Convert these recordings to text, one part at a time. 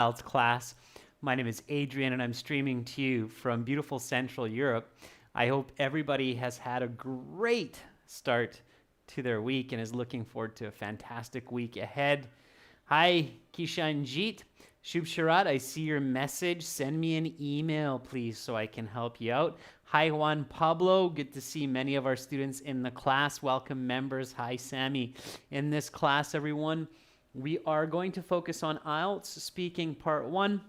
IELTS class. My name is Adrian and I'm streaming to you from beautiful Central Europe. I hope everybody has had a great start to their week and is looking forward to a fantastic week ahead. Hi, Kishanjit. Shub Sharat, I see your message. Send me an email, please, so I can help you out. Hi, Juan Pablo. Good to see many of our students in the class. Welcome, members. Hi, Sammy. In this class, everyone, we are going to focus on IELTS speaking part 1,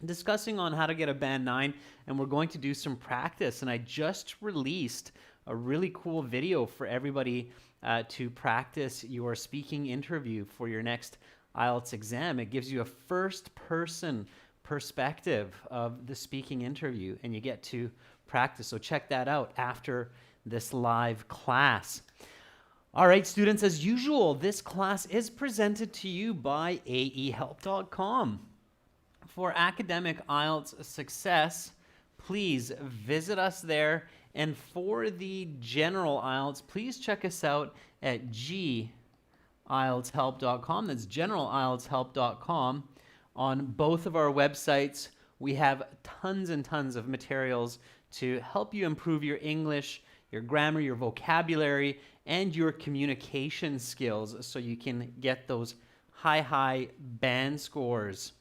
discussing on how to get a band 9, and we're going to do some practice. And I just released a really cool video for everybody to practice your speaking interview for your next IELTS exam. It gives you a first-person perspective of the speaking interview, and you get to practice. So check that out after this live class. All right, students, as usual, this class is presented to you by aehelp.com. For academic IELTS success, please visit us there. And for the general IELTS, please check us out at IELTShelp.com. That's generalieltshelp.com. On both of our websites, we have tons and tons of materials to help you improve your English, your grammar, your vocabulary, and your communication skills so you can get those high band scores.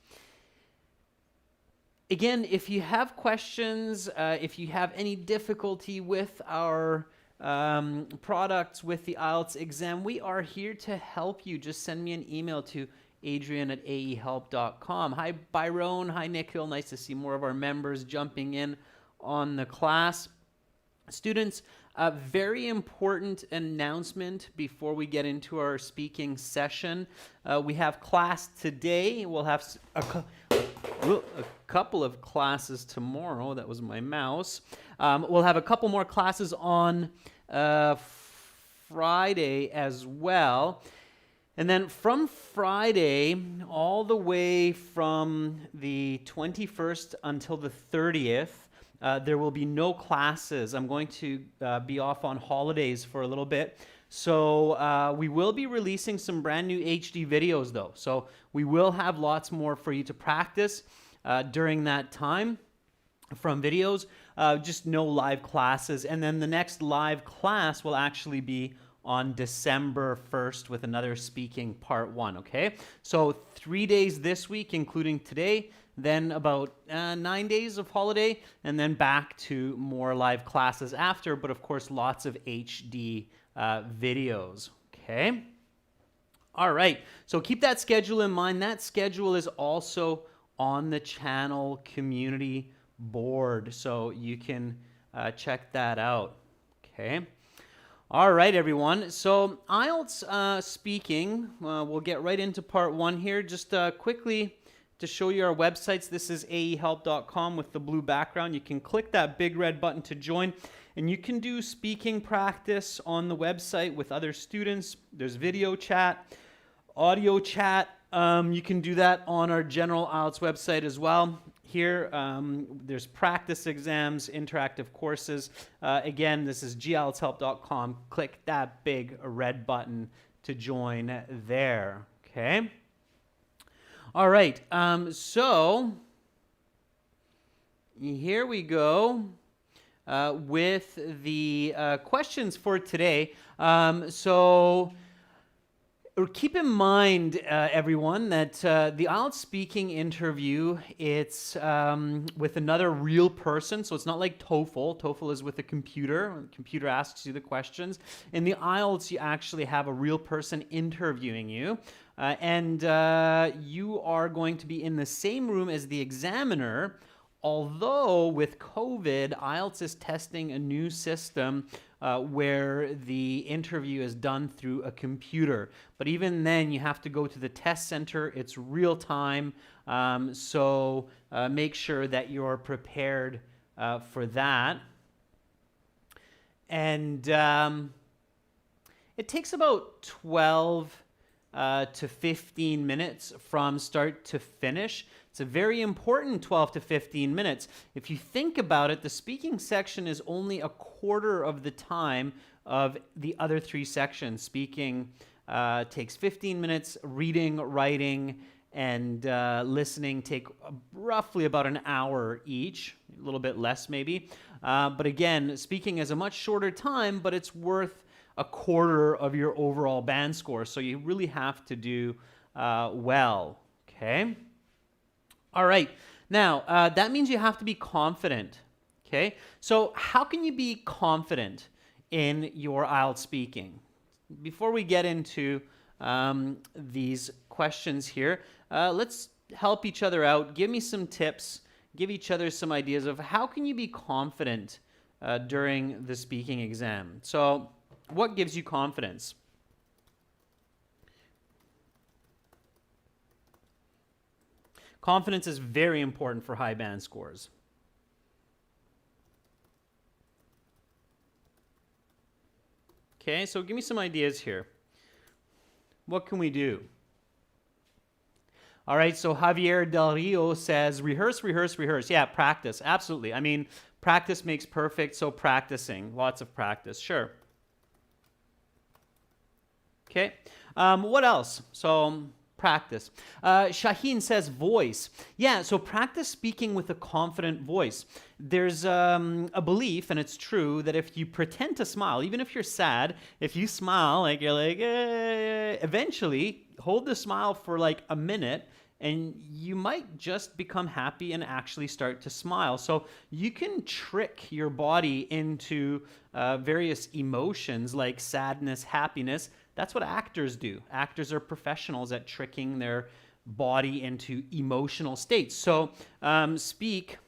Again, if you have questions, if you have any difficulty with our products, with the IELTS exam, we are here to help you. Just send me an email to adrian@aehelp.com. Hi, Byron. Hi, Nikhil. Nice to see more of our members jumping in on the class. Students, a very important announcement before we get into our speaking session. We have class today. We'll have a couple of classes tomorrow. That was my mouse. We'll have a couple more classes on Friday as well. And then from Friday all the way from the 21st until the 30th, there will be no classes. I'm going to be off on holidays for a little bit. So we will be releasing some brand new HD videos though. So we will have lots more for you to practice during that time from videos. Just no live classes. And then the next live class will actually be on December 1st with another speaking part 1, okay? So 3 days this week, including today, then about 9 days of holiday, and then back to more live classes after, but of course lots of HD videos, okay? All right, so keep that schedule in mind. That schedule is also on the channel community board, so you can check that out, okay? All right, everyone. So IELTS speaking, we'll get right into part 1 here. Just quickly to show you our websites. This is aehelp.com with the blue background. You can click that big red button to join, and you can do speaking practice on the website with other students. There's video chat, audio chat. You can do that on our general IELTS website as well. Here, there's practice exams, interactive courses. Again, this is gieltshelp.com. Click that big red button to join there, okay? All right, so here we go with the questions for today. Keep in mind, everyone, that the IELTS speaking interview, it's with another real person, so it's not like TOEFL. TOEFL is with a computer. The computer asks you the questions. In the IELTS, you actually have a real person interviewing you, and you are going to be in the same room as the examiner, although with COVID, IELTS is testing a new system where the interview is done through a computer. But even then, you have to go to the test center. It's real time, so make sure that you're prepared for that. And it takes about 12 to 15 minutes from start to finish. It's a very important 12 to 15 minutes. If you think about it, the speaking section is only a quarter of the time of the other 3 sections. Speaking takes 15 minutes, reading, writing, and listening take roughly about an hour each, a little bit less maybe. But again, speaking is a much shorter time, but it's worth a quarter of your overall band score. So you really have to do well, okay? All right. Now, that means you have to be confident, okay? So how can you be confident in your IELTS speaking? Before we get into these questions here, let's help each other out. Give me some tips. Give each other some ideas of how can you be confident during the speaking exam. So what gives you confidence? Confidence is very important for high band scores. Okay, so give me some ideas here. What can we do? All right, so Javier Del Rio says, rehearse, rehearse, rehearse. Yeah, practice, absolutely. I mean, practice makes perfect, so practicing, lots of practice, sure. Okay, what else? So practice. Shaheen says voice. Yeah, so practice speaking with a confident voice. There's a belief, and it's true, that if you pretend to smile, even if you're sad, if you smile, like you're like, eventually hold the smile for like a minute, and you might just become happy and actually start to smile. So you can trick your body into various emotions like sadness, happiness. That's what actors do. Actors are professionals at tricking their body into emotional states. So speak,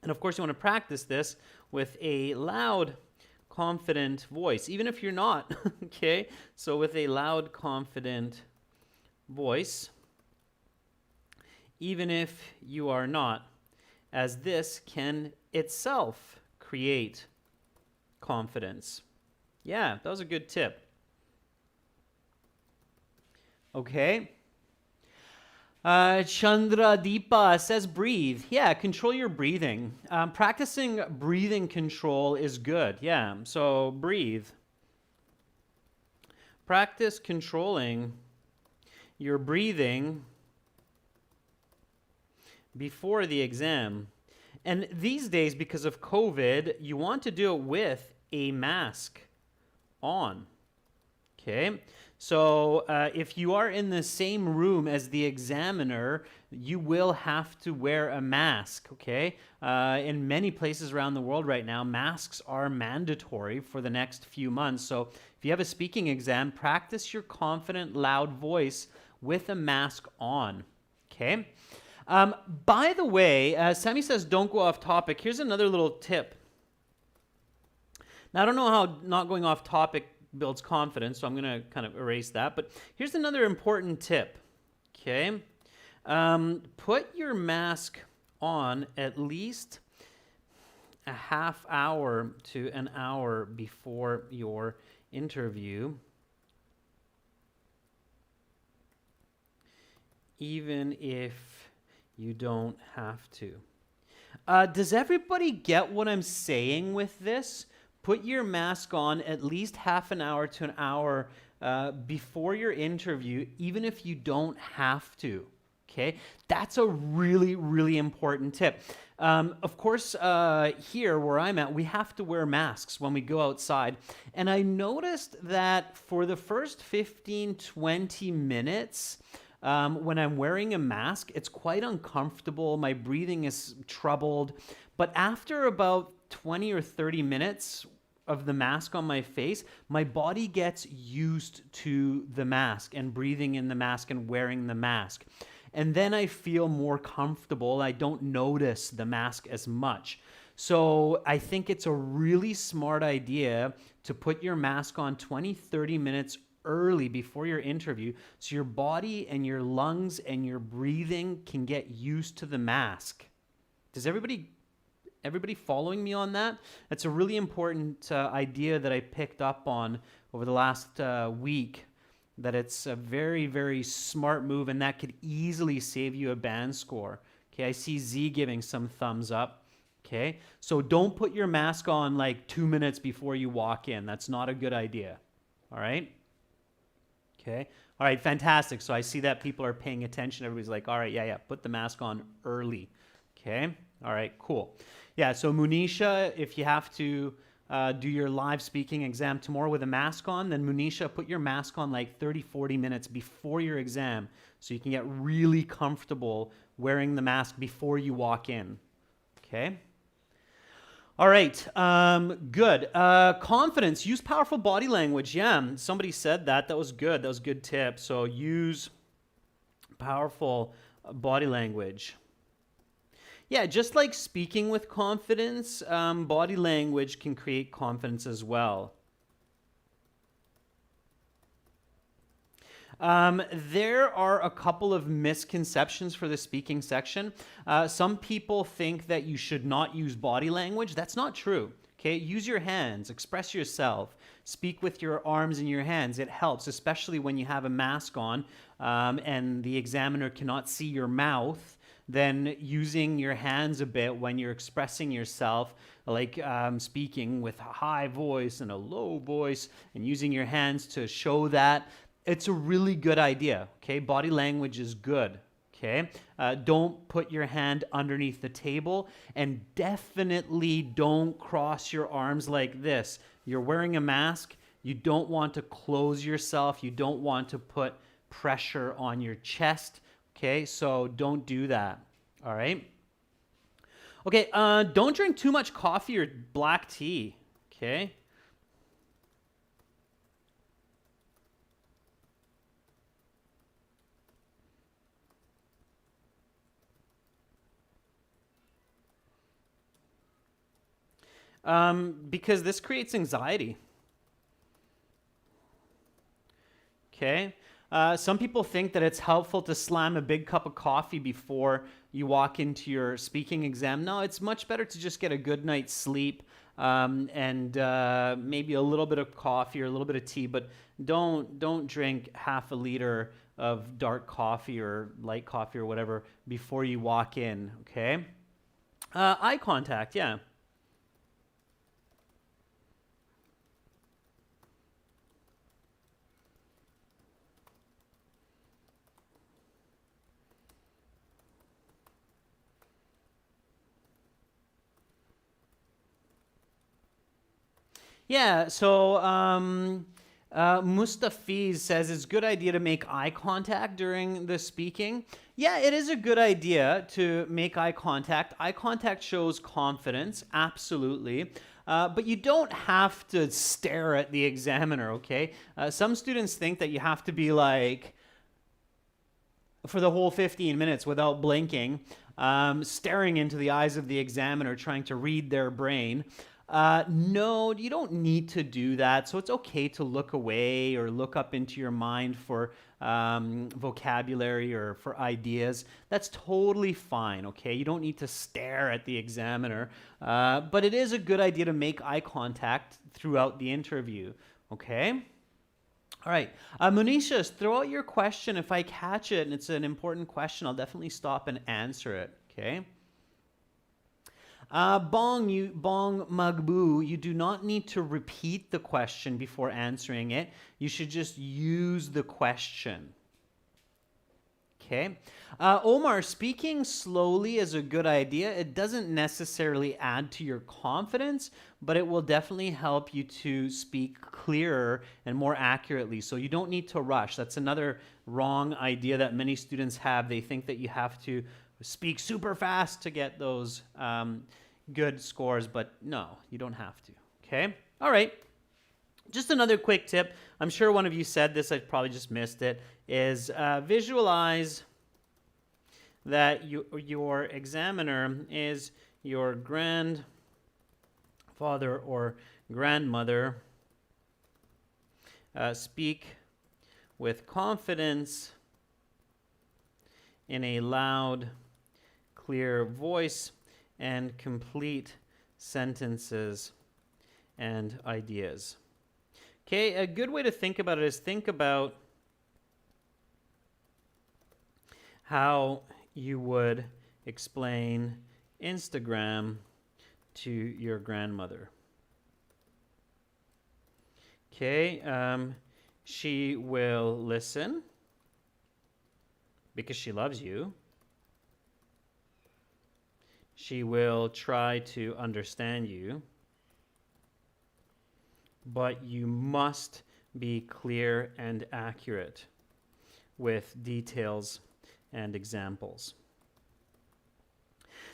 and of course you want to practice this with a loud, confident voice, even if you're not, okay? So with a loud, confident voice, even if you are not, as this can itself create confidence. Yeah, that was a good tip. Okay. Chandra Deepa says breathe. Yeah, control your breathing. Practicing breathing control is good. Yeah, so breathe. Practice controlling your breathing before the exam. And these days, because of COVID, you want to do it with a mask on. Okay? So if you are in the same room as the examiner, you will have to wear a mask, okay? In many places around the world right now, masks are mandatory for the next few months. So if you have a speaking exam, practice your confident, loud voice with a mask on, okay? By the way, Sammy says don't go off topic. Here's another little tip. Now, I don't know how not going off topic builds confidence, so I'm going to kind of erase that. But here's another important tip, okay? Put your mask on at least a half hour to an hour before your interview, even if you don't have to. Does everybody get what I'm saying with this? Put your mask on at least half an hour to an hour before your interview, even if you don't have to, okay? That's a really, really important tip. Of course, here where I'm at, we have to wear masks when we go outside. And I noticed that for the first 15, 20 minutes, when I'm wearing a mask, it's quite uncomfortable. My breathing is troubled. But after about 20 or 30 minutes of the mask on my face, my body gets used to the mask and breathing in the mask and wearing the mask. And then I feel more comfortable. I don't notice the mask as much. So I think it's a really smart idea to put your mask on 20, 30 minutes early before your interview so your body and your lungs and your breathing can get used to the mask. Does everybody following me on that? That's a really important idea that I picked up on over the last week, that it's a very, very smart move, and that could easily save you a band score. Okay, I see Z giving some thumbs up. Okay, so don't put your mask on like 2 minutes before you walk in. That's not a good idea. All right? Okay, All right, fantastic. So I see that people are paying attention. Everybody's like, all right, yeah, put the mask on early. Okay, all right, cool. Yeah, so Munisha, if you have to do your live speaking exam tomorrow with a mask on, then Munisha, put your mask on like 30, 40 minutes before your exam so you can get really comfortable wearing the mask before you walk in. Okay? All right, good. Confidence, use powerful body language. Yeah, somebody said that. That was good. That was a good tip. So use powerful body language. Yeah, just like speaking with confidence, body language can create confidence as well. There are a couple of misconceptions for the speaking section. Some people think that you should not use body language. That's not true. Okay, use your hands, express yourself, speak with your arms and your hands. It helps, especially when you have a mask on and the examiner cannot see your mouth. Then using your hands a bit when you're expressing yourself, like speaking with a high voice and a low voice, and using your hands to show that, it's a really good idea. Okay, body language is good. Okay, don't put your hand underneath the table, and definitely don't cross your arms like this. You're wearing a mask. You don't want to close yourself. You don't want to put pressure on your chest. Okay, so don't do that. All right. Okay, don't drink too much coffee or black tea. Okay. Because this creates anxiety. Okay. Some people think that it's helpful to slam a big cup of coffee before you walk into your speaking exam. No, it's much better to just get a good night's sleep and maybe a little bit of coffee or a little bit of tea, but don't drink half a liter of dark coffee or light coffee or whatever before you walk in. Okay. Eye contact, yeah. Yeah, so Mustafiz says it's a good idea to make eye contact during the speaking. Yeah, it is a good idea to make eye contact. Eye contact shows confidence, absolutely. But you don't have to stare at the examiner, okay? Some students think that you have to be like, for the whole 15 minutes without blinking, staring into the eyes of the examiner, trying to read their brain. No, you don't need to do that. So it's okay to look away or look up into your mind for vocabulary or for ideas. That's totally fine, okay? You don't need to stare at the examiner. But it is a good idea to make eye contact throughout the interview, okay? All right. Monisha, throw out your question. If I catch it and it's an important question, I'll definitely stop and answer it, okay? Bong Magbu, you do not need to repeat the question before answering it. You should just use the question. Okay. Omar, speaking slowly is a good idea. It doesn't necessarily add to your confidence, but it will definitely help you to speak clearer and more accurately. So you don't need to rush. That's another wrong idea that many students have. They think that you have to speak super fast to get those good scores, but no, you don't have to. Okay? All right. Just another quick tip. I'm sure one of you said this, I probably just missed it, is visualize that your examiner is your grandfather or grandmother. Speak with confidence in a loud, clear voice and complete sentences and ideas. Okay, a good way to think about it is think about how you would explain Instagram to your grandmother. Okay, She will listen because she loves you. She will try to understand you. But you must be clear and accurate with details and examples.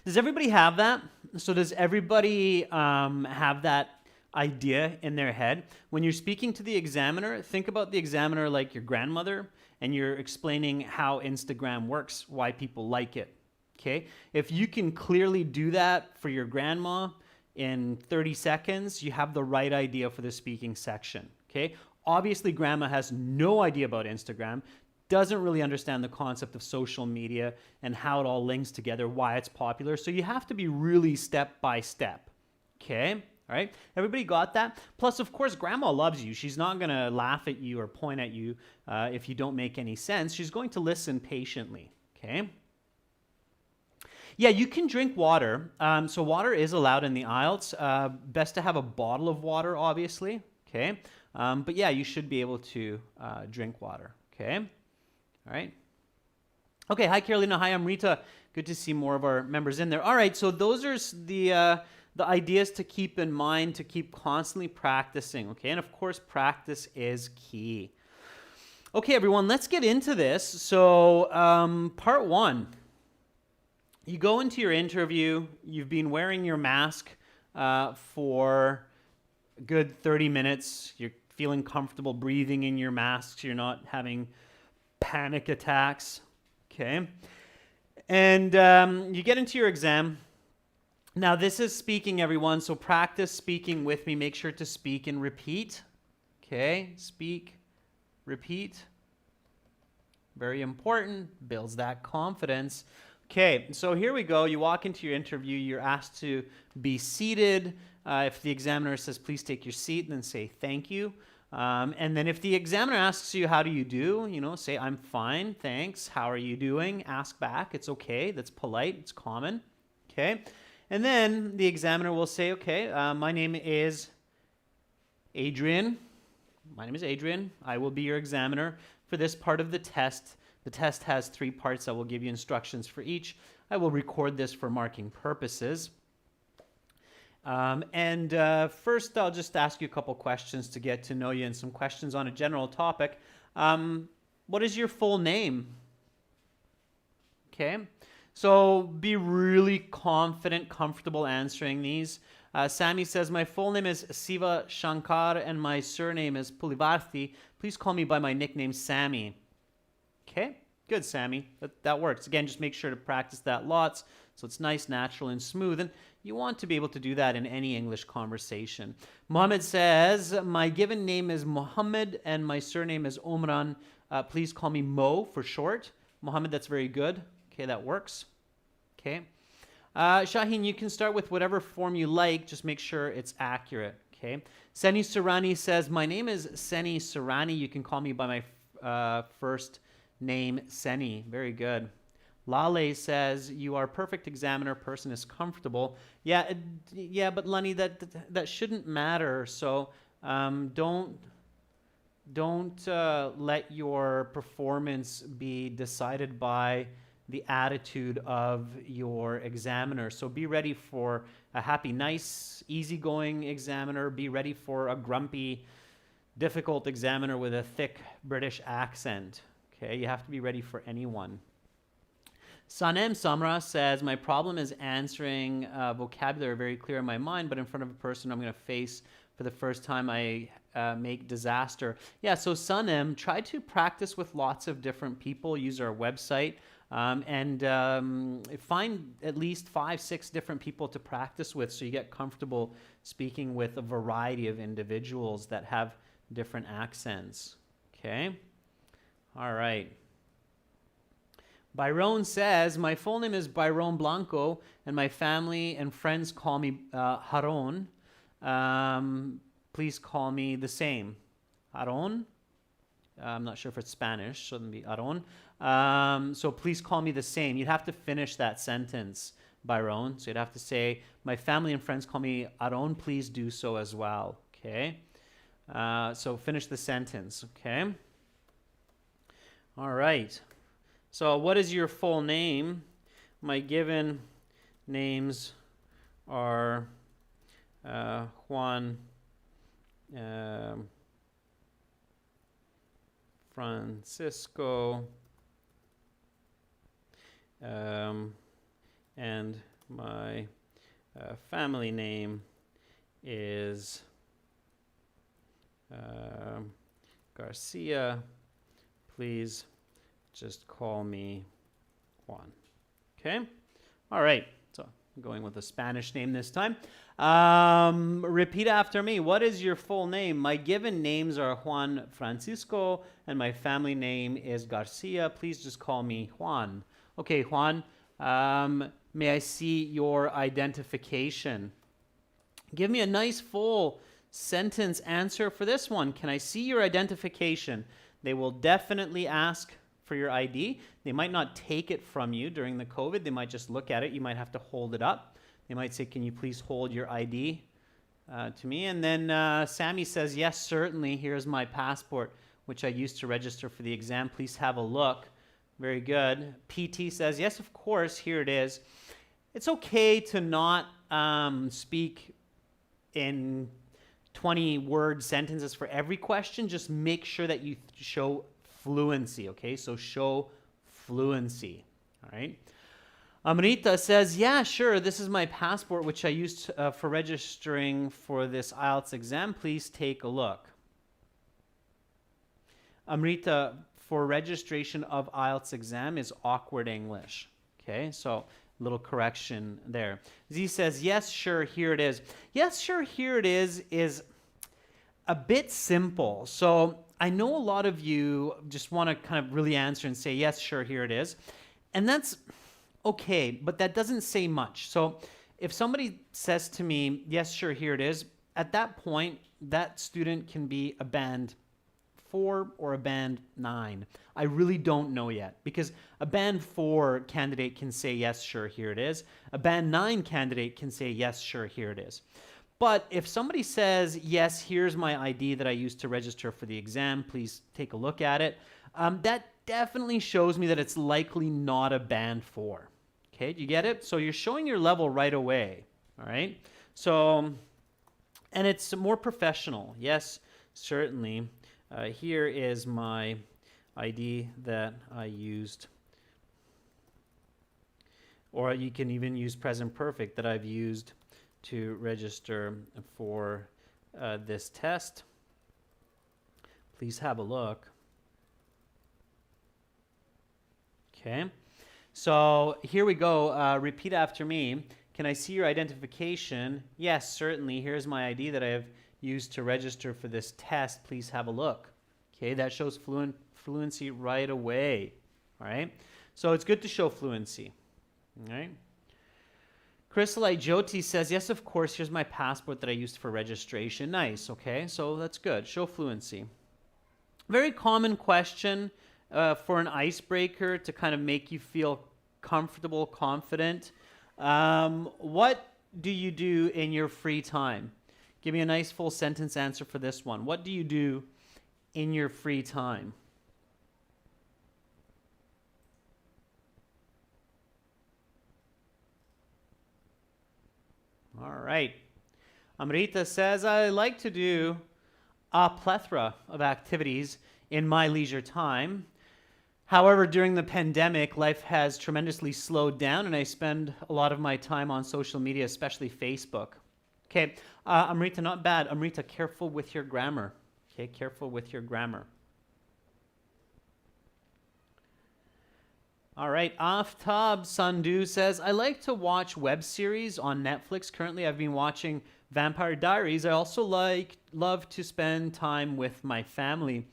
Does everybody have that? So does everybody have that idea in their head? When you're speaking to the examiner, think about the examiner like your grandmother, and you're explaining how Instagram works, why people like it. Okay? If you can clearly do that for your grandma in 30 seconds, you have the right idea for the speaking section. Okay? Obviously, grandma has no idea about Instagram, doesn't really understand the concept of social media and how it all links together, why it's popular. So you have to be really step by step. Okay? All right? Everybody got that? Plus, of course, grandma loves you. She's not going to laugh at you or point at you if you don't make any sense. She's going to listen patiently. Okay? Yeah, you can drink water. So water is allowed in the IELTS. Best to have a bottle of water, obviously. Okay? But yeah, you should be able to drink water. Okay? All right. Okay, hi Carolina. Hi, I'm Rita. Good to see more of our members in there. All right, so those are the ideas to keep in mind, to keep constantly practicing. Okay, and of course, practice is key. Okay, everyone, let's get into this. So, part one. You go into your interview. You've been wearing your mask for a good 30 minutes. You're feeling comfortable breathing in your mask. So you're not having panic attacks. Okay. And you get into your exam. Now, this is speaking, everyone. So practice speaking with me. Make sure to speak and repeat. Okay. Speak, repeat. Very important. Builds that confidence. Okay, so here we go. You walk into your interview. You're asked to be seated. If the examiner says, please take your seat, then say thank you. And then if the examiner asks you, how do you do? Say, I'm fine, thanks. How are you doing? Ask back. It's okay. That's polite. It's common. Okay. And then the examiner will say, okay, my name is Adrian. My name is Adrian. I will be your examiner for this part of the test. The test has 3 parts. I will give you instructions for each. I will record this for marking purposes. First, I'll just ask you a couple questions to get to know you and some questions on a general topic. What is your full name? Okay. So be really confident, comfortable answering these. Sammy says, my full name is Siva Shankar and my surname is Pulivarthi. Please call me by my nickname, Sammy. Okay, good, Sammy. That works. Again, just make sure to practice that lots so it's nice, natural, and smooth. And you want to be able to do that in any English conversation. Mohammed says, my given name is Mohammed and my surname is Omran. Please call me Mo for short. Mohammed, that's very good. Okay, that works. Okay. Shaheen, you can start with whatever form you like. Just make sure it's accurate. Okay. Seni Surani says, my name is Seni Surani. You can call me by my first name, Seni. Very good. Lale says, you are a perfect examiner. Person is comfortable. Yeah, but Lenny, that shouldn't matter. So don't let your performance be decided by the attitude of your examiner. So be ready for a happy, nice, easygoing examiner. Be ready for a grumpy, difficult examiner with a thick British accent. Okay, you have to be ready for anyone. Sanem Samra says, my problem is answering vocabulary very clear in my mind, but in front of a person I'm going to face for the first time, I make disaster. Yeah, so Sanem, try to practice with lots of different people. Use our website and find at least 5, 6 different people to practice with so you get comfortable speaking with a variety of individuals that have different accents. Okay? All right. Byron says, my full name is Byron Blanco, and my family and friends call me Haron. Please call me the same. Haron? I'm not sure if it's Spanish, so it would be Haron. So please call me the same. You'd have to finish that sentence, Byron. So you'd have to say, my family and friends call me Haron. Please do so as well. Okay? So finish the sentence, okay? All right. So what is your full name? My given names are Juan Francisco, and my family name is Garcia. Please just call me Juan. Okay? All right. So I'm going with a Spanish name this time. Repeat after me. What is your full name? My given names are Juan Francisco, and my family name is Garcia. Please just call me Juan. Okay, Juan, may I see your identification? Give me a nice full sentence answer for this one. Can I see your identification? They will definitely ask for your ID. They might not take it from you during the COVID. They might just look at it. You might have to hold it up. They might say, can you please hold your ID to me? And then Sammy says, yes, certainly. Here's my passport, which I used to register for the exam. Please have a look. Very good. PT says, yes, of course. Here it is. It's okay to not speak in 20-word sentences for every question. Just make sure that you show fluency, okay? So show fluency, all right? Amrita says, yeah, sure, this is my passport, which I used for registering for this IELTS exam. Please take a look. Amrita, for registration of IELTS exam is awkward English, okay? So little correction there. Z says, yes, sure, here it is. Yes, sure, here it is a bit simple. So I know a lot of you just want to kind of really answer and say, yes, sure, here it is. And that's okay, but that doesn't say much. So if somebody says to me, yes, sure, here it is, at that point, that student can be a band 4 or a band 9. I really don't know yet, because a band 4 candidate can say, yes, sure, here it is. A band 9 candidate can say, yes, sure, here it is. But if somebody says, yes, here's my ID that I used to register for the exam, please take a look at it, that definitely shows me that it's likely not a band 4. Okay, do you get it? So you're showing your level right away, all right? So, and it's more professional. Yes, certainly. Here is my ID that I used. Or you can even use present perfect that I've used to register for this test. Please have a look. Okay, so here we go. Repeat after me. Can I see your identification? Yes, certainly. Here's my ID that I have used to register for this test. Please have a look. Okay, that shows fluency right away. All right, so it's good to show fluency. All right. Chrysolite Jyoti says, yes, of course, here's my passport that I used for registration. Nice, okay, so that's good. Show fluency. Very common question for an icebreaker to kind of make you feel comfortable, confident. What do you do in your free time? Give me a nice full sentence answer for this one. What do you do in your free time? All right. Amrita says, I like to do a plethora of activities in my leisure time. However, during the pandemic, life has tremendously slowed down, and I spend a lot of my time on social media, especially Facebook. Okay, Amrita, not bad. Amrita, careful with your grammar. Okay, careful with your grammar. All right, Aftab Sandhu says, I like to watch web series on Netflix. Currently, I've been watching Vampire Diaries. I also love to spend time with my family,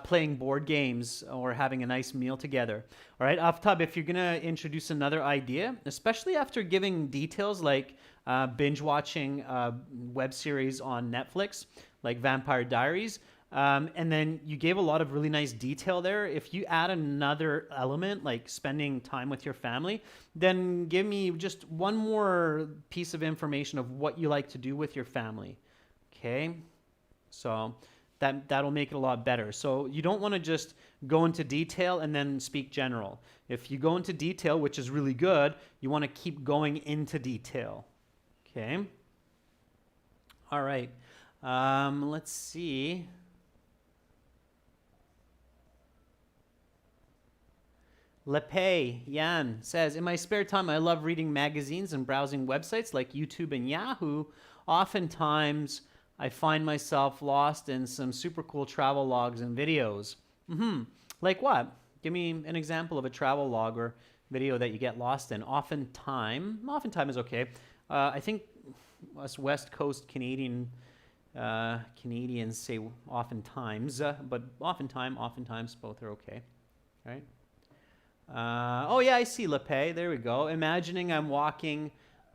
playing board games or having a nice meal together. All right, Aftab, if you're going to introduce another idea, especially after giving details like binge watching web series on Netflix, like Vampire Diaries, and then you gave a lot of really nice detail there. If you add another element, like spending time with your family, then give me just one more piece of information of what you like to do with your family. Okay? So that'll make it a lot better. So you don't want to just go into detail and then speak general. If you go into detail, which is really good, you want to keep going into detail. Okay. All right. Let's see. Lepay Yan says, in my spare time, I love reading magazines and browsing websites like YouTube and Yahoo. Oftentimes, I find myself lost in some super cool travel logs and videos. Like what? Give me an example of a travel log or video that you get lost in. Oftentimes is okay. I think us West Coast Canadians say oftentimes, but oftentimes, both are okay. All right. Oh yeah, I see Lepay. There we go. Imagining I'm walking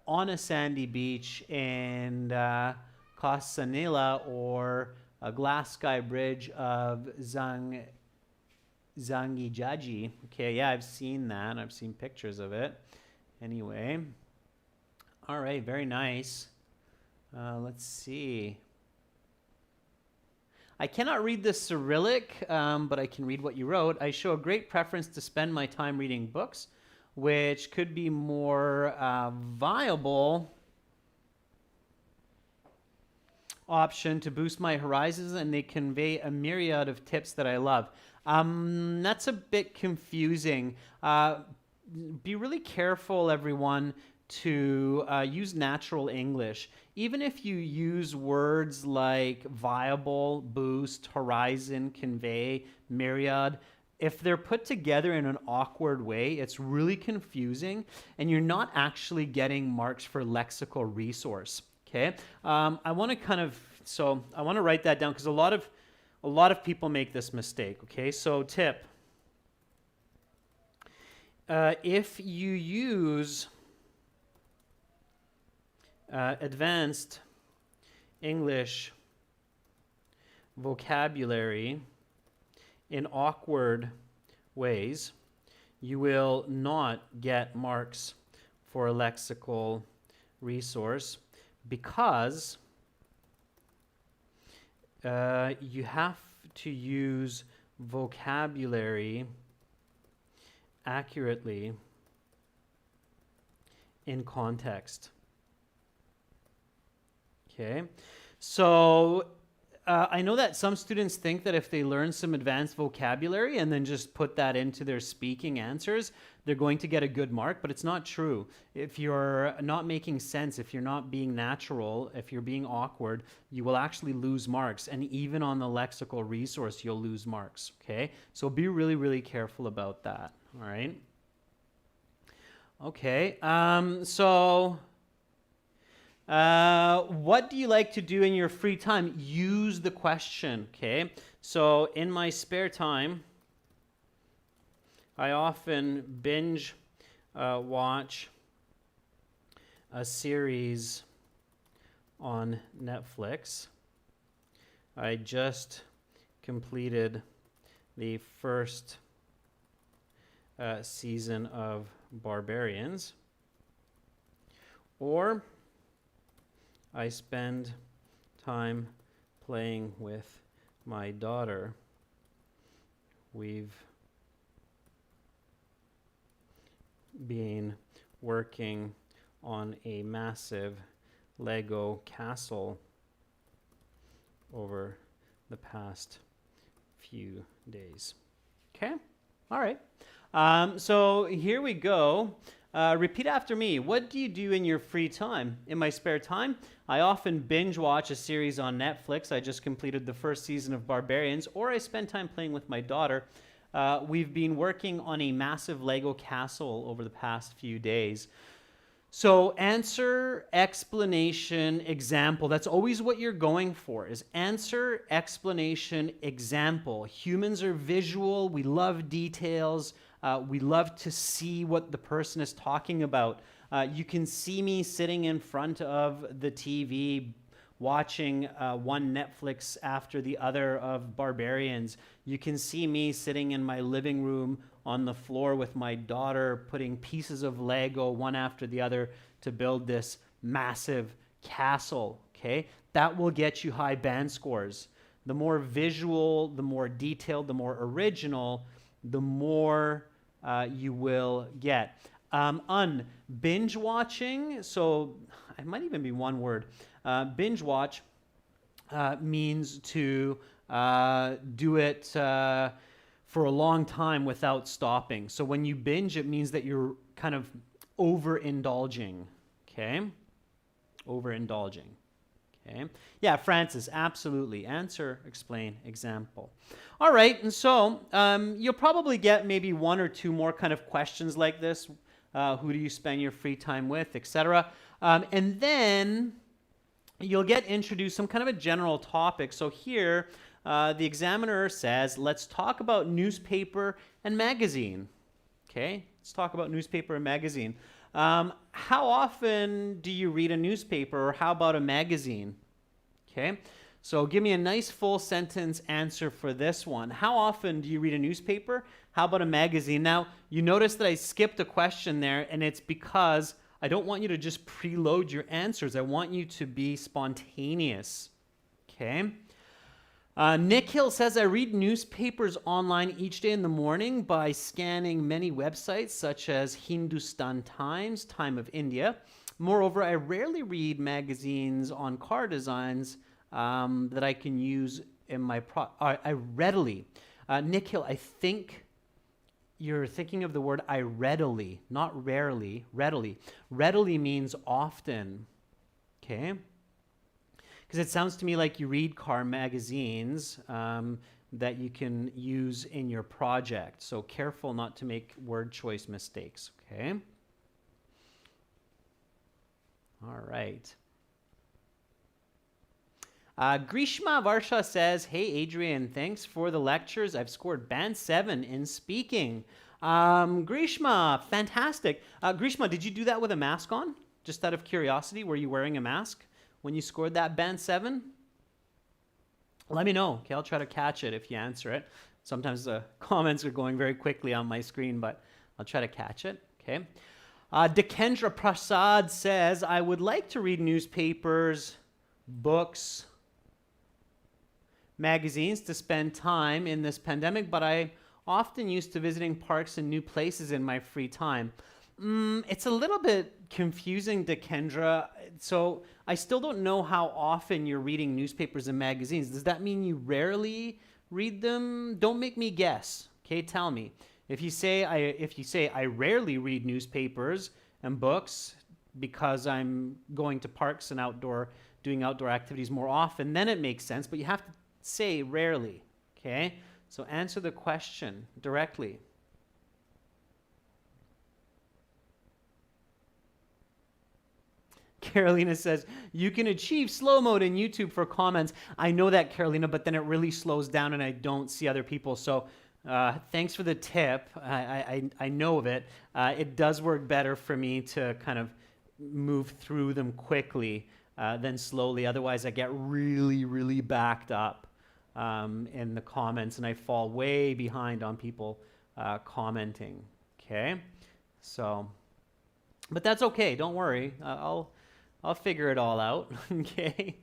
on a sandy beach in Casanila or a glass sky bridge of Zangijaji. Okay, yeah, I've seen that. I've seen pictures of it. Anyway. All right, very nice. Let's see. I cannot read the Cyrillic, but I can read what you wrote. I show a great preference to spend my time reading books, which could be more viable option to boost my horizons, and they convey a myriad of tips that I love. That's a bit confusing. Be really careful, everyone, to use natural English. Even if you use words like viable, boost, horizon, convey, myriad, if they're put together in an awkward way, it's really confusing, and you're not actually getting marks for lexical resource. Okay, I want to write that down because a lot of people make this mistake. Okay, so tip: if you use advanced English vocabulary in awkward ways, you will not get marks for a lexical resource because you have to use vocabulary accurately in context. Okay, so I know that some students think that if they learn some advanced vocabulary and then just put that into their speaking answers, they're going to get a good mark, but it's not true. If you're not making sense, if you're not being natural, if you're being awkward, you will actually lose marks, and even on the lexical resource, you'll lose marks, okay? So be really, really careful about that, all right? Okay, what do you like to do in your free time? Use the question, okay? So in my spare time, I often binge watch a series on Netflix. I just completed the first season of Barbarians. Or I spend time playing with my daughter. We've been working on a massive Lego castle over the past few days. Okay? All right. So here we go. Repeat after me. What do you do in your free time? In my spare time, I often binge watch a series on Netflix. I just completed the first season of Barbarians, or I spend time playing with my daughter. We've been working on a massive Lego castle over the past few days. So answer, explanation, example. That's always what you're going for, is answer, explanation, example. Humans are visual. We love details. We love to see what the person is talking about. You can see me sitting in front of the TV watching one Netflix after the other of Barbarians. You can see me sitting in my living room on the floor with my daughter putting pieces of Lego one after the other to build this massive castle. okay? That will get you high band scores. The more visual, the more detailed, the more original, the more you will get. Binge watching, so it might even be one word. Binge watch means to do it for a long time without stopping. So when you binge, it means that you're kind of overindulging, okay? Overindulging, okay? Yeah, Francis, absolutely. Answer, explain, example. All right, and so you'll probably get maybe one or two more kind of questions like this. Who do you spend your free time with, etc. And then you'll get introduced some kind of a general topic. So here, the examiner says, let's talk about newspaper and magazine. Okay, let's talk about newspaper and magazine. How often do you read a newspaper, or how about a magazine? Okay, so give me a nice full sentence answer for this one. How often do you read a newspaper? How about a magazine? Now, you notice that I skipped a question there, and it's because I don't want you to just preload your answers. I want you to be spontaneous. Okay. Nick Hill says, I read newspapers online each day in the morning by scanning many websites such as Hindustan Times, Time of India. Moreover, I rarely read magazines on car designs that I can use in my I readily. Nick Hill, I think you're thinking of the word I readily, not rarely, readily. Readily means often, okay? Because it sounds to me like you read car magazines that you can use in your project. So careful not to make word choice mistakes, okay? All right. Grishma Varsha says, hey, Adrian, thanks for the lectures. I've scored band 7 in speaking. Grishma, fantastic. Grishma, did you do that with a mask on? Just out of curiosity, were you wearing a mask when you scored that band 7? Let me know. Okay, I'll try to catch it if you answer it. Sometimes the comments are going very quickly on my screen, but I'll try to catch it. Okay. Dekendra Prasad says, I would like to read newspapers, books, magazines to spend time in this pandemic, but I often used to visiting parks and new places in my free time. It's a little bit confusing, Dekendra. So I still don't know how often you're reading newspapers and magazines. Does that mean you rarely read them? Don't make me guess. Okay, tell me. If you say I rarely read newspapers and books because I'm going to parks and doing outdoor activities more often, then it makes sense. But you have to say rarely. Okay, so answer the question directly. Carolina says, you can achieve slow mode in YouTube for comments. I know that, Carolina, but then it really slows down and I don't see other people. So thanks for the tip. I know of it. It does work better for me to kind of move through them quickly than slowly. Otherwise, I get really, really backed up in the comments and I fall way behind on people commenting. Okay? So, but that's okay. Don't worry. I'll figure it all out, okay?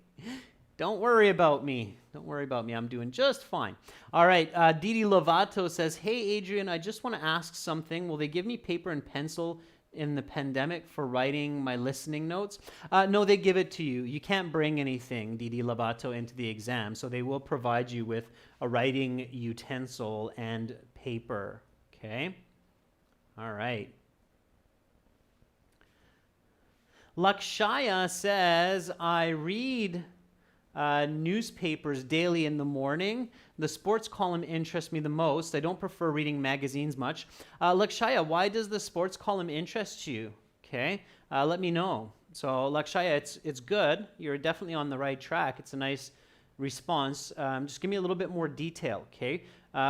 Don't worry about me. Don't worry about me. I'm doing just fine. All right, Didi Lovato says, hey, Adrian, I just want to ask something. Will they give me paper and pencil in the pandemic for writing my listening notes? No, they give it to you. You can't bring anything, Didi Lovato, into the exam, so they will provide you with a writing utensil and paper, okay? All right. Lakshaya says, I read newspapers daily in the morning. The sports column interests me the most. I don't prefer reading magazines much. Lakshaya, why does the sports column interest you? Okay, let me know. So Lakshaya, it's good. You're definitely on the right track. It's a nice response. Just give me a little bit more detail, okay?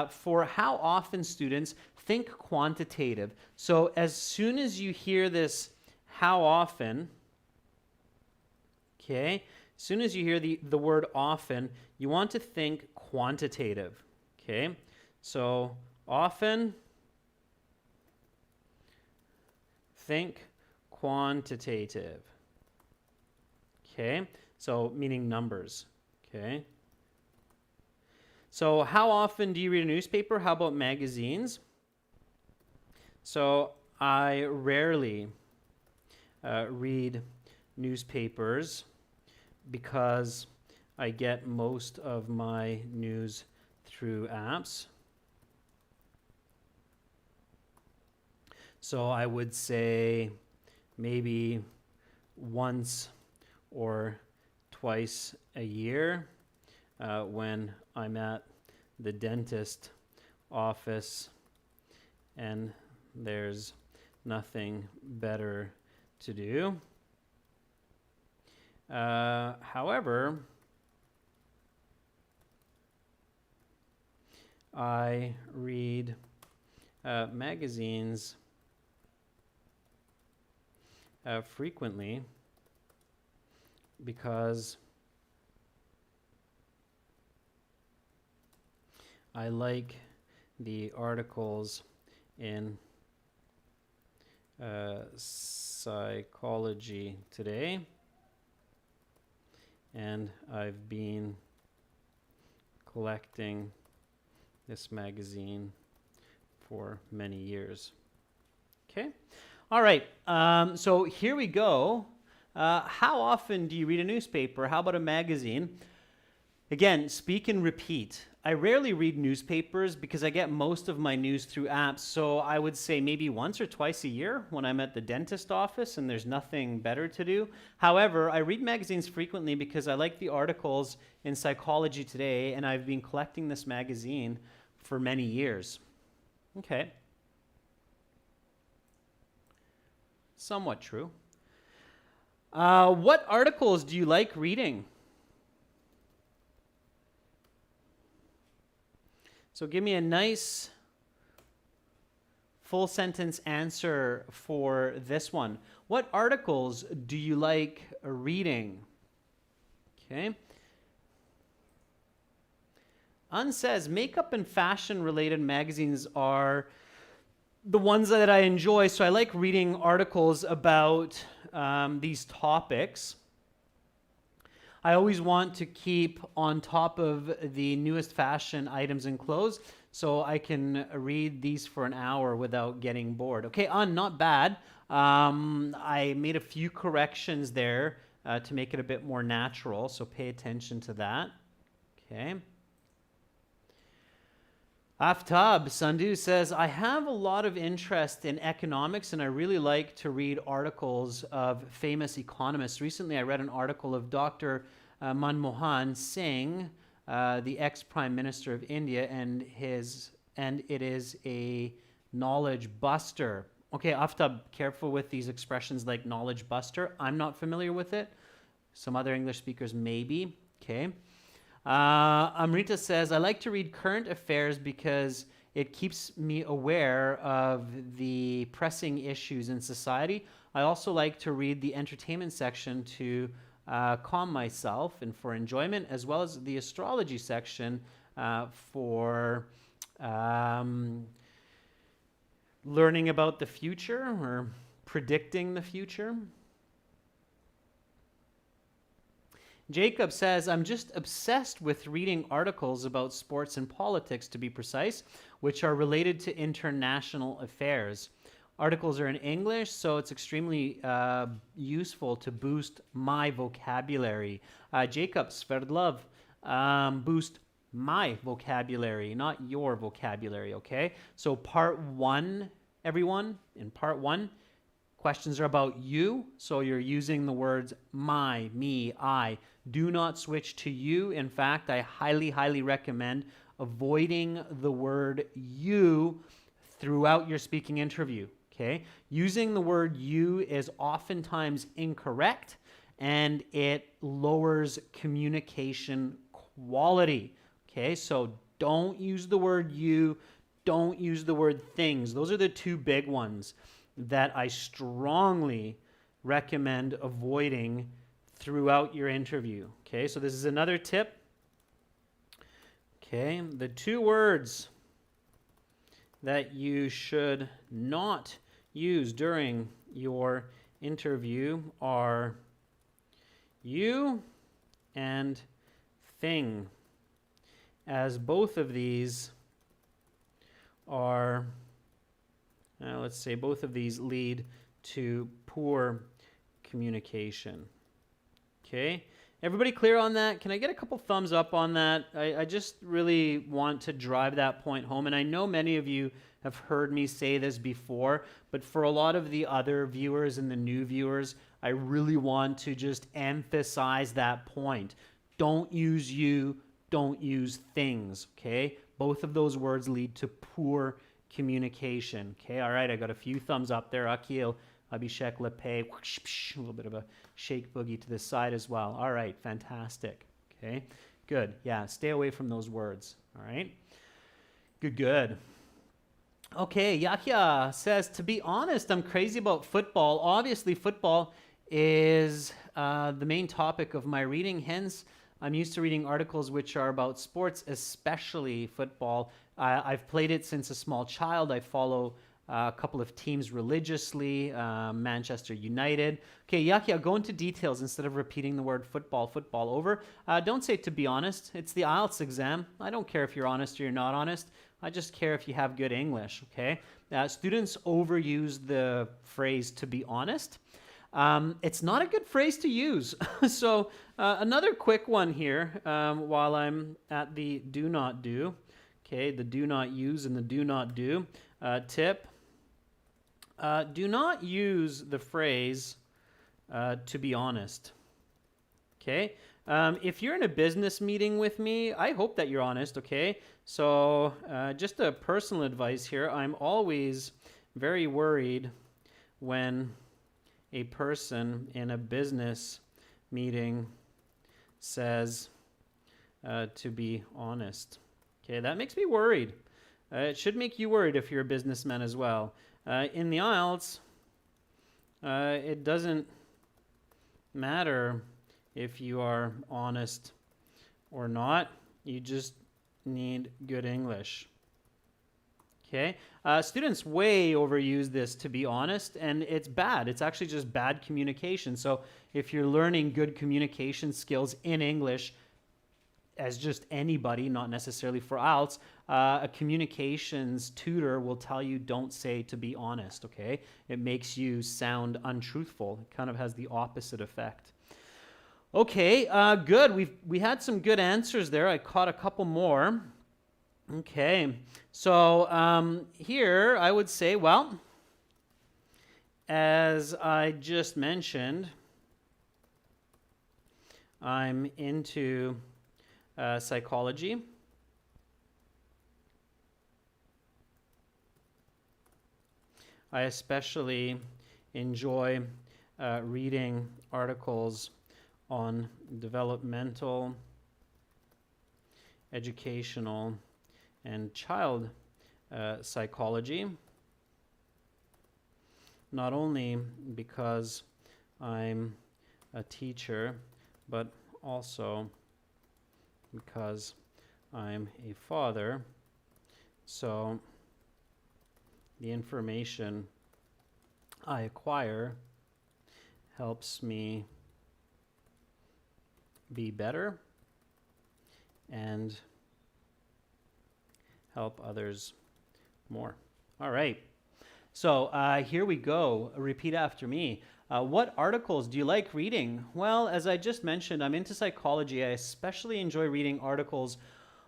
For how often, students, think quantitative. So as soon as you hear this, how often, okay, as soon as you hear the word often, you want to think quantitative, okay? So often, think quantitative, okay? So meaning numbers. Okay. So how often do you read a newspaper? How about magazines? So I rarely read newspapers because I get most of my news through apps. So I would say maybe once or twice a year when I'm at the dentist office and there's nothing better to do. However, I read magazines frequently because I like the articles in Psychology Today, and I've been collecting this magazine for many years. Okay. All right. So here we go. How often do you read a newspaper? How about a magazine? Again, speak and repeat. I rarely read newspapers because I get most of my news through apps. So I would say maybe once or twice a year when I'm at the dentist office and there's nothing better to do. However, I read magazines frequently because I like the articles in Psychology Today, and I've been collecting this magazine for many years. Okay. Somewhat true. What articles do you like reading? So give me a nice full sentence answer for this one. What articles do you like reading? Okay. Un says makeup and fashion related magazines are the ones that I enjoy. So I like reading articles about these topics. I always want to keep on top of the newest fashion items and clothes, so I can read these for an hour without getting bored. Okay, not bad. I made a few corrections there to make it a bit more natural, so pay attention to that. Okay. Aftab Sandhu says, I have a lot of interest in economics and I really like to read articles of famous economists. Recently, I read an article of Dr. Manmohan Singh, the ex-Prime Minister of India, and it is a knowledge buster. Okay, Aftab, careful with these expressions like knowledge buster. I'm not familiar with it. Some other English speakers maybe. Okay. Amrita says, I like to read current affairs because it keeps me aware of the pressing issues in society. I also like to read the entertainment section to calm myself and for enjoyment, as well as the astrology section for learning about the future or predicting the future. Jacob says, I'm just obsessed with reading articles about sports and politics, to be precise, which are related to international affairs. Articles are in English, so it's extremely useful to boost my vocabulary. Jacob, Sverdlov, boost my vocabulary, not your vocabulary, okay? So part one, everyone, in part one, questions are about you, so you're using the words my, me, I. Do not switch to you. In fact, I highly, highly recommend avoiding the word you throughout your speaking interview, okay? Using the word you is oftentimes incorrect, and it lowers communication quality, okay? So don't use the word you, don't use the word things. Those are the two big ones that I strongly recommend avoiding throughout your interview. Okay, so this is another tip. Okay, the two words that you should not use during your interview are you and thing, as both of these are, let's say both of these lead to poor communication. Okay, everybody clear on that? Can I get a couple thumbs up on that? I just really want to drive that point home, and I know many of you have heard me say this before, but for a lot of the other viewers and the new viewers, I really want to just emphasize that point. Don't use you, don't use things, okay? Both of those words lead to poor communication, okay? All right, I got a few thumbs up there. Akil, Abhishek, Lepe, a little bit of a shake boogie to the side as well. All right, fantastic, okay? Good, yeah, stay away from those words, all right? Good. Okay, Yahya says, to be honest, I'm crazy about football. Obviously, football is the main topic of my reading. Hence, I'm used to reading articles which are about sports, especially football. I've played it since a small child. I follow a couple of teams religiously, Manchester United. Okay, Yahya, go into details instead of repeating the word football over. Don't say to be honest. It's the IELTS exam. I don't care if you're honest or you're not honest. I just care if you have good English, okay? Students overuse the phrase to be honest. It's not a good phrase to use. So another quick one here while I'm at the do not do. Okay, the do not use and the do not do. Tip. Do not use the phrase to be honest. Okay? If you're in a business meeting with me, I hope that you're honest, okay? So just a personal advice here. I'm always very worried when a person in a business meeting says to be honest. Okay, that makes me worried. It should make you worried if you're a businessman as well. In the IELTS, it doesn't matter if you are honest or not. You just need good English. Okay, students way overuse this to be honest, and it's bad. It's actually just bad communication. So if you're learning good communication skills in English, as just anybody, not necessarily for IELTS, a communications tutor will tell you don't say to be honest, okay? It makes you sound untruthful. It kind of has the opposite effect. Okay, good. We had some good answers there. I caught a couple more. Okay, so here I would say, well, as I just mentioned, I'm into psychology. I especially enjoy reading articles on developmental, educational, and child psychology, not only because I'm a teacher, but also because I'm a father. So the information I acquire helps me be better and help others more. All right. So here we go. Repeat after me. What articles do you like reading? Well, as I just mentioned, I'm into psychology. I especially enjoy reading articles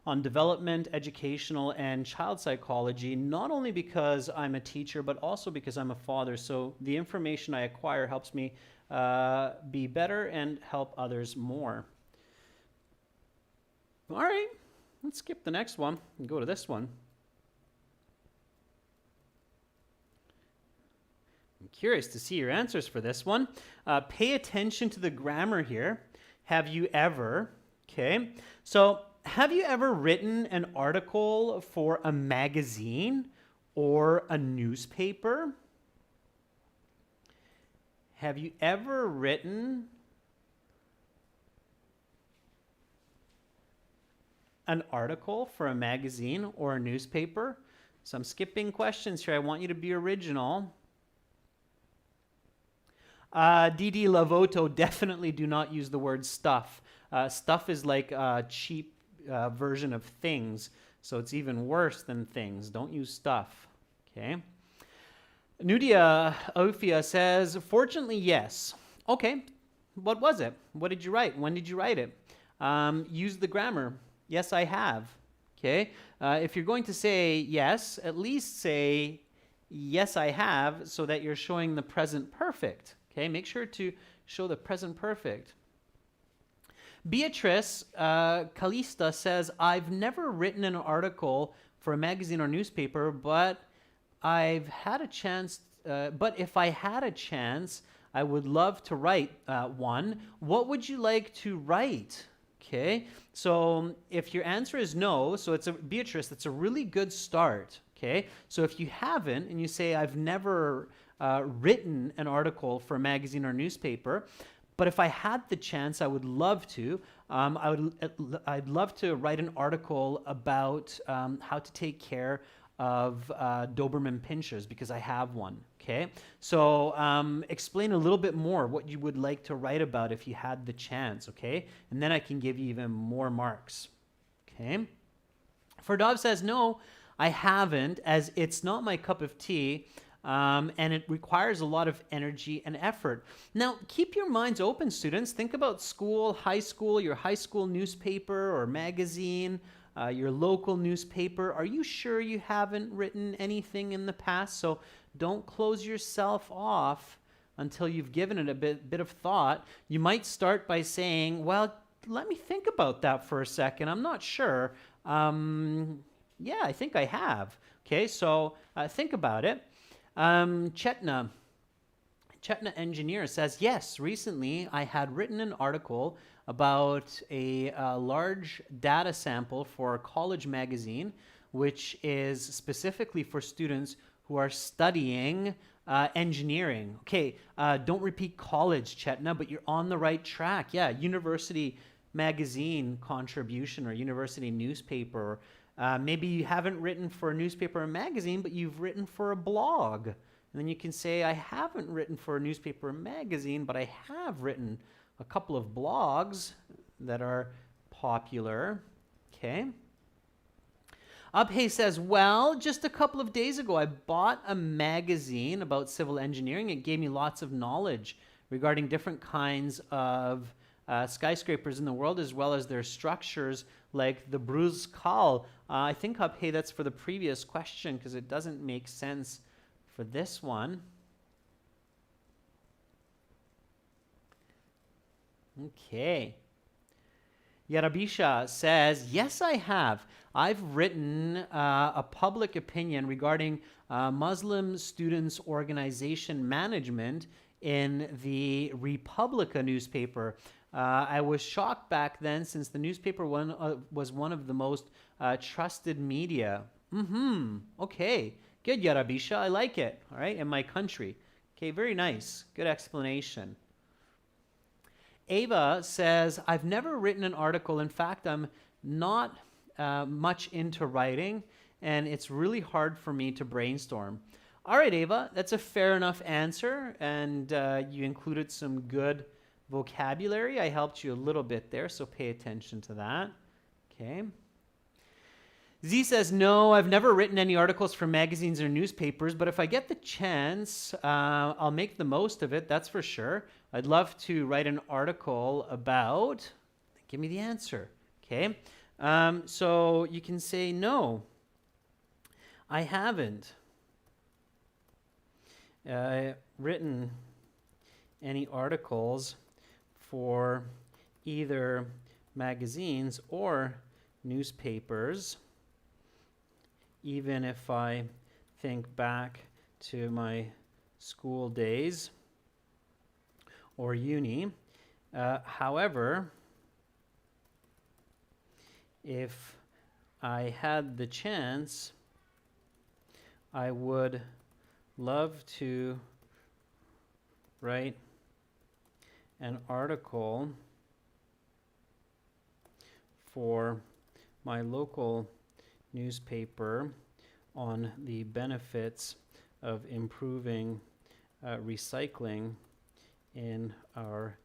on development, educational, and child psychology, not only because I'm a teacher, but also because I'm a father. So the information I acquire helps me be better and help others more. All right, let's skip the next one and go to this one. I'm curious to see your answers for this one. Pay attention to the grammar here. Have you ever, okay? So have you ever written an article for a magazine or a newspaper? Have you ever written an article for a magazine or a newspaper? So I'm skipping questions here. I want you to be original. Didi Lavoto, definitely do not use the word stuff. Stuff is like a cheap version of things, so it's even worse than things. Don't use stuff. Okay. Nudia Ophia says, fortunately, yes. Okay. What was it? What did you write? When did you write it? Use the grammar. Yes, I have. Okay. If you're going to say yes, at least say yes, I have, so that you're showing the present perfect. Okay. Make sure to show the present perfect. Beatrice Calista says, I've never written an article for a magazine or newspaper, but I've had a chance. But if I had a chance, I would love to write one. What would you like to write? Okay, so if your answer is no, so it's Beatrice, that's a really good start. Okay, so if you haven't and you say, I've never written an article for a magazine or newspaper, but if I had the chance, I would love to. I'd love to write an article about how to take care of Doberman pinschers, because I have one. Okay, so explain a little bit more what you would like to write about if you had the chance. Okay, and then I can give you even more marks. Okay. Ferdov says, no, I haven't, as it's not my cup of tea. And it requires a lot of energy and effort. Now, keep your minds open, students. Think about school, high school, your high school newspaper or magazine, your local newspaper. Are you sure you haven't written anything in the past? So don't close yourself off until you've given it a bit of thought. You might start by saying, well, let me think about that for a second. I'm not sure. Yeah, I think I have. Okay, so think about it. Chetna Engineer says, yes, recently I had written an article about a large data sample for a college magazine, which is specifically for students who are studying engineering. Okay, don't repeat college, Chetna, but you're on the right track. Yeah, university magazine contribution or university newspaper. Maybe you haven't written for a newspaper or magazine, but you've written for a blog. And then you can say, I haven't written for a newspaper or magazine, but I have written a couple of blogs that are popular. Okay. Abhay says, well, just a couple of days ago, I bought a magazine about civil engineering. It gave me lots of knowledge regarding different kinds of skyscrapers in the world, as well as their structures, like the Burj Khal. I think, Abhay, that's for the previous question, because it doesn't make sense for this one. Okay. Yarabisha says, yes, I have. I've written a public opinion regarding Muslim Students Organization Management in the Republica newspaper. I was shocked back then, since the newspaper was one of the most trusted media. Okay. Good, Yarabisha. I like it. All right. In my country. Okay. Very nice. Good explanation. Ava says, I've never written an article. In fact, I'm not much into writing, and it's really hard for me to brainstorm. All right, Ava, that's a fair enough answer, and you included some good vocabulary. I helped you a little bit there, so pay attention to that. Okay. Z says, no, I've never written any articles for magazines or newspapers, but if I get the chance, I'll make the most of it, that's for sure. I'd love to write an article about, give me the answer, okay? So you can say, no, I haven't written any articles for either magazines or newspapers, even if I think back to my school days or uni. However, if I had the chance, I would love to write an article for my local newspaper on the benefits of improving recycling in our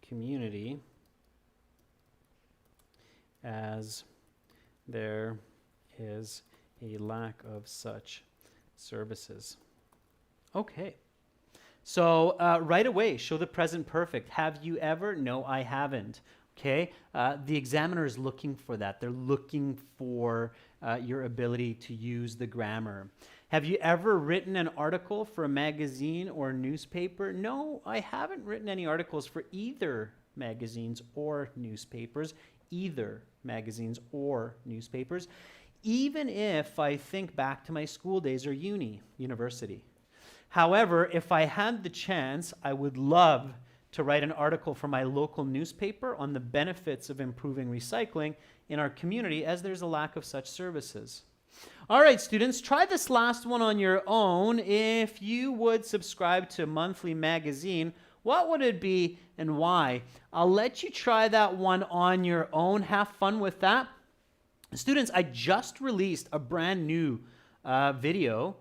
community. as there is a lack of such services. Okay. So right away, show the present perfect. Have you ever? No, I haven't. Okay. The examiner is looking for that. They're looking for your ability to use the grammar. Have you ever written an article for a magazine or newspaper? No, I haven't written any articles for either magazines or newspapers. Either magazines or newspapers. Even if I think back to my school days or university. However, if I had the chance, I would love to write an article for my local newspaper on the benefits of improving recycling in our community, as there's a lack of such services. All right, students, try this last one on your own. If you would subscribe to a monthly magazine, what would it be and why? I'll let you try that one on your own. Have fun with that. Students, I just released a brand new video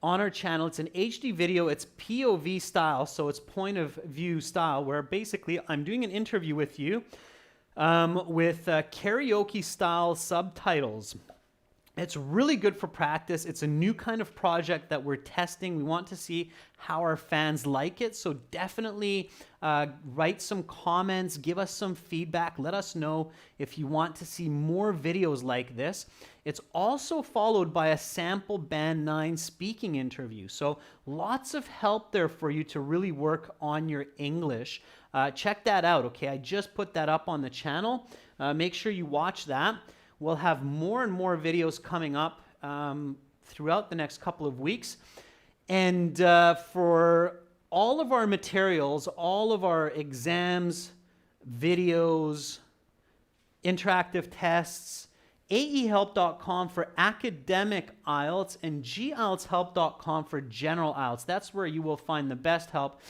on our channel. It's an HD video. It's POV style, so it's point of view style, where basically I'm doing an interview with you with karaoke style subtitles. It's really good for practice. It's a new kind of project that we're testing. We want to see how our fans like it. So definitely write some comments, give us some feedback. Let us know if you want to see more videos like this. It's also followed by a sample Band 9 speaking interview. So lots of help there for you to really work on your English. Check that out, okay? I just put that up on the channel. Make sure you watch that. We'll have more and more videos coming up throughout the next couple of weeks. And for all of our materials, all of our exams, videos, interactive tests, aehelp.com for academic IELTS and gieltshelp.com for general IELTS. That's where you will find the best help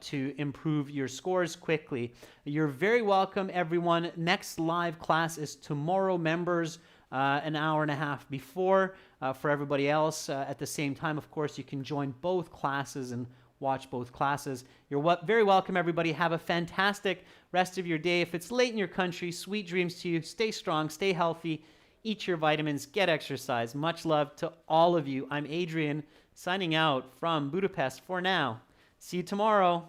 to improve your scores quickly. You're very welcome, everyone. Next live class is tomorrow, members, an hour and a half before. For everybody else, at the same time, of course, you can join both classes and watch both classes. You're very welcome, everybody. Have a fantastic rest of your day. If it's late in your country, sweet dreams to you. Stay strong, stay healthy, eat your vitamins, get exercise. Much love to all of you. I'm Adrian, signing out from Budapest for now. See you tomorrow.